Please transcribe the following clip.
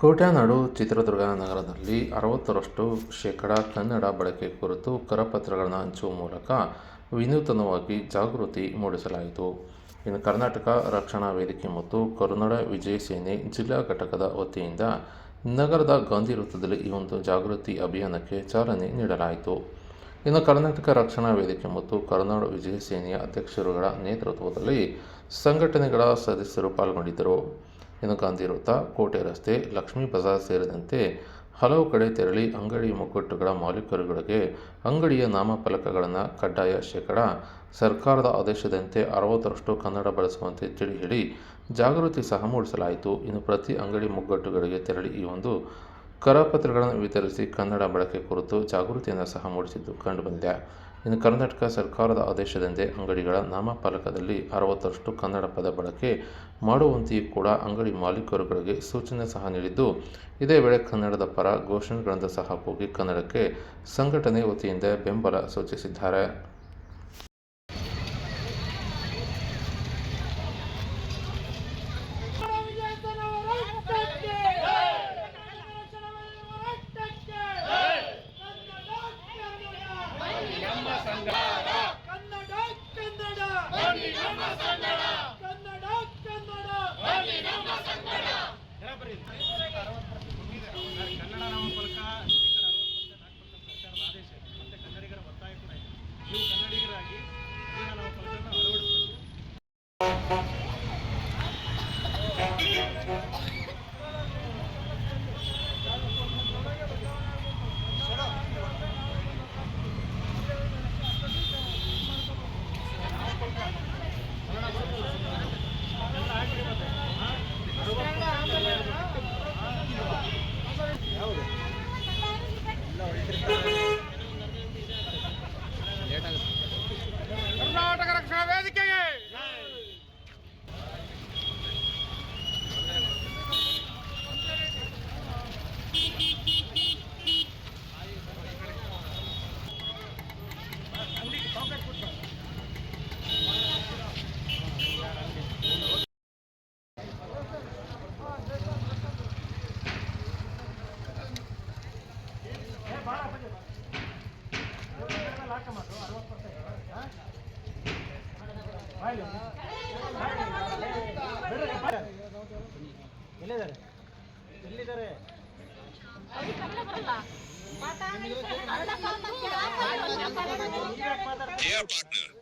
ಕೋಟ್ಯಾನಾಡು ಚಿತ್ರದುರ್ಗ ನಗರದಲ್ಲಿ 60ರಷ್ಟು ಶೇಕಡಾ ಕನ್ನಡ ಬಳಕೆ ಕುರಿತು ಕರಪತ್ರಗಳನ್ನು ಹಂಚುವ ಮೂಲಕ ವಿನೂತನವಾಗಿ ಜಾಗೃತಿ ಮೂಡಿಸಲಾಯಿತು. ಇನ್ನು ಕರ್ನಾಟಕ ರಕ್ಷಣಾ ವೇದಿಕೆ ಮತ್ತು ಕರುನಾಡ ವಿಜಯ ಸೇನೆ ಜಿಲ್ಲಾ ಘಟಕದ ವತಿಯಿಂದ ನಗರದ ಗಾಂಧಿ ವೃತ್ತದಲ್ಲಿ ಈ ಒಂದು ಜಾಗೃತಿ ಅಭಿಯಾನಕ್ಕೆ ಚಾಲನೆ ನೀಡಲಾಯಿತು. ಇನ್ನು ಕರ್ನಾಟಕ ರಕ್ಷಣಾ ವೇದಿಕೆ ಮತ್ತು ಕರುನಾಡ ವಿಜಯ ಸೇನೆಯ ಅಧ್ಯಕ್ಷರುಗಳ ನೇತೃತ್ವದಲ್ಲಿ ಸಂಘಟನೆಗಳ ಸದಸ್ಯರು ಪಾಲ್ಗೊಂಡಿದ್ದರು. ಇನ್ನು ಗಾಂಧಿ ವೃತ್ತ, ಕೋಟೆ ರಸ್ತೆ, ಲಕ್ಷ್ಮೀ ಬಜಾರ್ ಸೇರಿದಂತೆ ಹಲವು ಕಡೆ ತೆರಳಿ ಅಂಗಡಿ ಮುಗ್ಗಟ್ಟುಗಳ ಮಾಲೀಕರುಗಳಿಗೆ ಅಂಗಡಿಯ ನಾಮಫಲಕಗಳನ್ನು ಕಡ್ಡಾಯ ಶೇಕಡಾ ಸರ್ಕಾರದ ಆದೇಶದಂತೆ 60ರಷ್ಟು ಕನ್ನಡ ಬಳಸುವಂತೆ ತಿಳಿ ಹೇಳಿ ಜಾಗೃತಿ ಸಹ ಮೂಡಿಸಲಾಯಿತು. ಇನ್ನು ಪ್ರತಿ ಅಂಗಡಿ ಮುಗ್ಗಟ್ಟುಗಳಿಗೆ ತೆರಳಿ ಈ ಒಂದು ಕರಪತ್ರಗಳನ್ನು ವಿತರಿಸಿ ಕನ್ನಡ ಬಳಕೆ ಕುರಿತು ಜಾಗೃತಿಯನ್ನು ಸಹ ಮೂಡಿಸಿದ್ದು ಕಂಡುಬಂದಿದೆ. ಇನ್ನು ಕರ್ನಾಟಕ ಸರ್ಕಾರದ ಆದೇಶದಂತೆ ಅಂಗಡಿಗಳ ನಾಮಫಲಕದಲ್ಲಿ 60ರಷ್ಟು ಕನ್ನಡ ಪದ ಬಳಕೆ ಮಾಡುವಂತೆಯೂ ಕೂಡ ಅಂಗಡಿ ಮಾಲೀಕರುಗಳಿಗೆ ಸೂಚನೆ ಸಹ ನೀಡಿದ್ದು, ಇದೇ ವೇಳೆ ಕನ್ನಡದ ಪರ ಘೋಷಣೆಗಳನ್ನು ಸಹ ಕೂಗಿ ಕನ್ನಡಕ್ಕೆ ಸಂಘಟನೆ ವತಿಯಿಂದ ಬೆಂಬಲ ಸೂಚಿಸಿದ್ದಾರೆ. ಕನ್ನಡ ನಾಮಫಲಕ ಶೇಕಡ 60% ಹಾಕುವಂಥ ಸರ್ಕಾರದ ಆದೇಶ ಇದೆ. ಮತ್ತು ಕನ್ನಡಿಗರ ಒತ್ತಾಯ ಕೂಡ ಇದೆ. ನೀವು ಕನ್ನಡಿಗರಾಗಿ ಕನ್ನಡ ನಾಮಫಲಕವನ್ನು ಅಳವಡಿಸಬೇಕು. ಕರ್ನಾಟಕ ರಕ್ಷಣಾ ವೇದಿಕೆಗೆ ಎಲ್ಲಿದ್ದಾರೆ Yeah, partner.